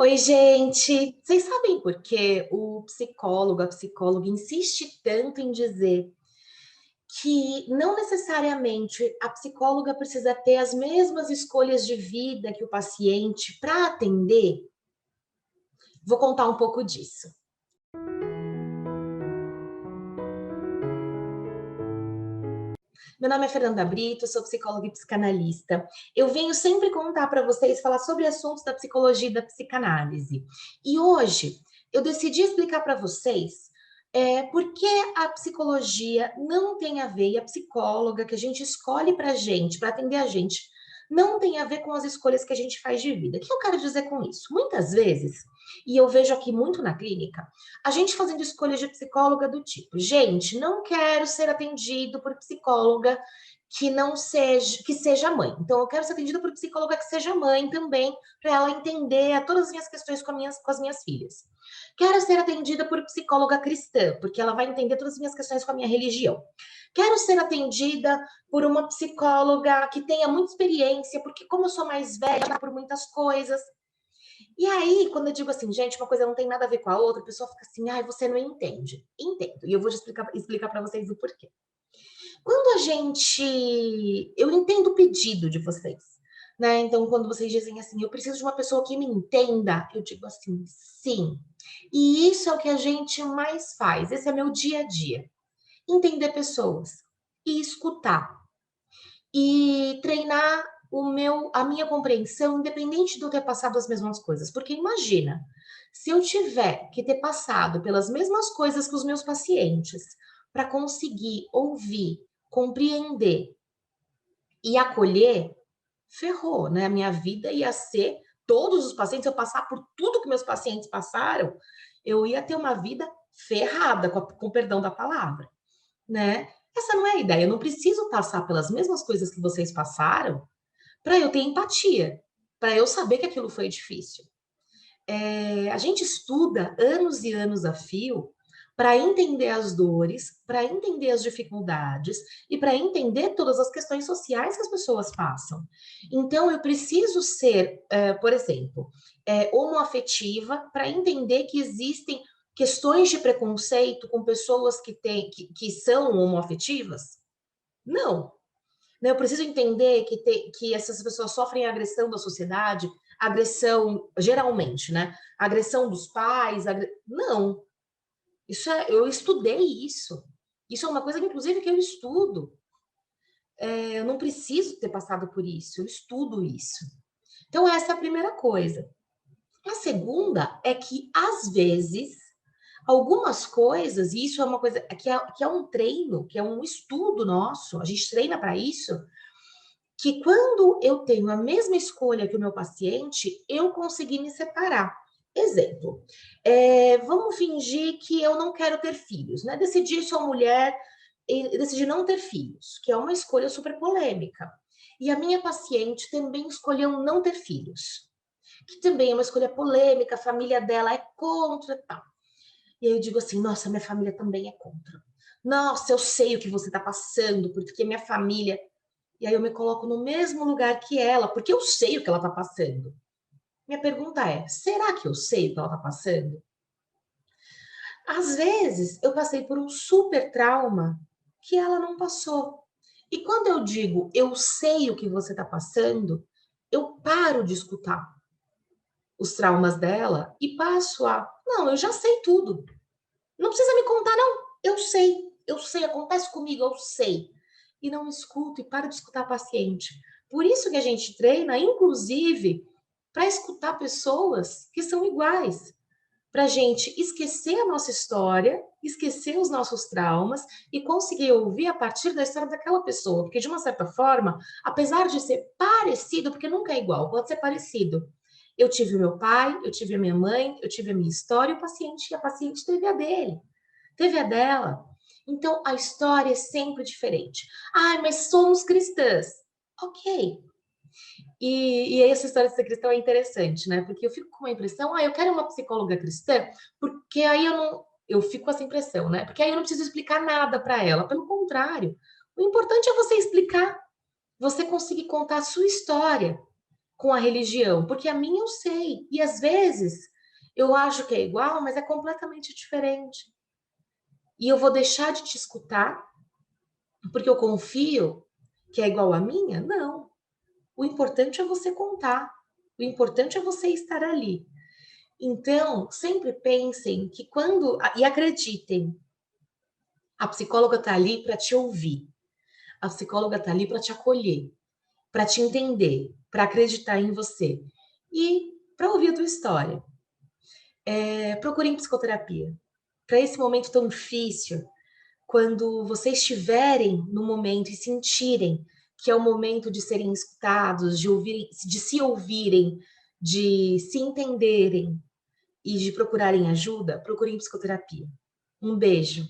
Oi, gente! Vocês sabem por que o psicólogo, a psicóloga insiste tanto em dizer que não necessariamente a psicóloga precisa ter as mesmas escolhas de vida que o paciente para atender? Vou contar um pouco disso. Meu nome é Fernanda Brito, sou psicóloga e psicanalista. Eu venho sempre contar para vocês, falar sobre assuntos da psicologia e da psicanálise. E hoje eu decidi explicar para vocês por que a psicologia não tem a ver, e a psicóloga que a gente escolhe para gente, para atender a gente, não tem a ver com as escolhas que a gente faz de vida. O que eu quero dizer com isso? Muitas vezes, e eu vejo aqui muito na clínica, a gente fazendo escolhas de psicóloga do tipo, gente, não quero ser atendido por psicóloga que seja mãe. Então, eu quero ser atendida por psicóloga que seja mãe também, para ela entender todas as minhas questões com as minhas filhas. Quero ser atendida por psicóloga cristã, porque ela vai entender todas as minhas questões com a minha religião. Quero ser atendida por uma psicóloga que tenha muita experiência, porque como eu sou mais velha por muitas coisas. E aí, quando eu digo assim, gente, uma coisa não tem nada a ver com a outra, a pessoa fica assim, ai, você não entende. Entendo. E eu vou explicar para vocês o porquê. Quando a gente. Eu entendo o pedido de vocês, né? Então, quando vocês dizem assim, eu preciso de uma pessoa que me entenda, eu digo assim, sim. E isso é o que a gente mais faz. Esse é meu dia a dia. Entender pessoas e escutar e treinar a minha compreensão, independente de eu ter passado as mesmas coisas. Porque imagina, se eu tiver que ter passado pelas mesmas coisas que os meus pacientes para conseguir ouvir, compreender e acolher, ferrou, né? A minha vida ia ser todos os pacientes, eu passar por tudo que meus pacientes passaram, eu ia ter uma vida ferrada, com perdão da palavra, né? Essa não é a ideia. Eu não preciso passar pelas mesmas coisas que vocês passaram para eu ter empatia, para eu saber que aquilo foi difícil. A gente estuda anos e anos a fio para entender as dores, para entender as dificuldades e para entender todas as questões sociais que as pessoas passam. Então, eu preciso ser, por exemplo, homoafetiva para entender que existem questões de preconceito com pessoas que são homoafetivas? Não. Né? Eu preciso entender que essas pessoas sofrem agressão da sociedade, agressão, geralmente, né? Agressão dos pais, não. Eu estudei isso. Isso é uma coisa, inclusive, que eu estudo. Eu não preciso ter passado por isso, eu estudo isso. Então, essa é a primeira coisa. A segunda é que, às vezes, algumas coisas, e isso é uma coisa que é um treino, que é um estudo nosso, a gente treina para isso, que quando eu tenho a mesma escolha que o meu paciente, eu consegui me separar. Exemplo, vamos fingir que eu não quero ter filhos, né? Decidi, sou mulher, e decidi não ter filhos, que é uma escolha super polêmica. E a minha paciente também escolheu não ter filhos, que também é uma escolha polêmica, a família dela é contra e tal. E aí eu digo assim, nossa, minha família também é contra. Nossa, eu sei o que você está passando, porque minha família. E aí eu me coloco no mesmo lugar que ela, porque eu sei o que ela está passando. Minha pergunta é: será que eu sei o que ela está passando? Às vezes eu passei por um super trauma que ela não passou. E quando eu digo eu sei o que você está passando, eu paro de escutar os traumas dela e passo a, não, eu já sei tudo. Não precisa me contar, não. Eu sei, acontece comigo, eu sei. E não escuto e paro de escutar a paciente. Por isso que a gente treina, inclusive, para escutar pessoas que são iguais. Para a gente esquecer a nossa história, esquecer os nossos traumas e conseguir ouvir a partir da história daquela pessoa. Porque, de uma certa forma, apesar de ser parecido, porque nunca é igual, pode ser parecido. Eu tive o meu pai, eu tive a minha mãe, eu tive a minha história, e a paciente teve a dele, teve a dela. Então, a história é sempre diferente. Ai, mas somos cristãs. Ok. E aí essa história de ser cristão é interessante, né? Porque eu fico com a impressão, eu quero uma psicóloga cristã, porque aí eu não... Eu fico com essa impressão, né? Porque aí eu não preciso explicar nada para ela. Pelo contrário, o importante é você explicar, você conseguir contar a sua história, com a religião, porque a minha eu sei, e às vezes eu acho que é igual, mas é completamente diferente. E eu vou deixar de te escutar porque eu confio que é igual a minha? Não. O importante é você contar. O importante é você estar ali. Então, sempre pensem que quando. E acreditem, a psicóloga está ali para te ouvir. A psicóloga está ali para te acolher, para te entender, para acreditar em você e para ouvir a tua história. Procurem psicoterapia. Para esse momento tão difícil, quando vocês estiverem no momento e sentirem que é o momento de serem escutados, de ouvirem, de se ouvirem, de se entenderem e de procurarem ajuda, procurem psicoterapia. Um beijo.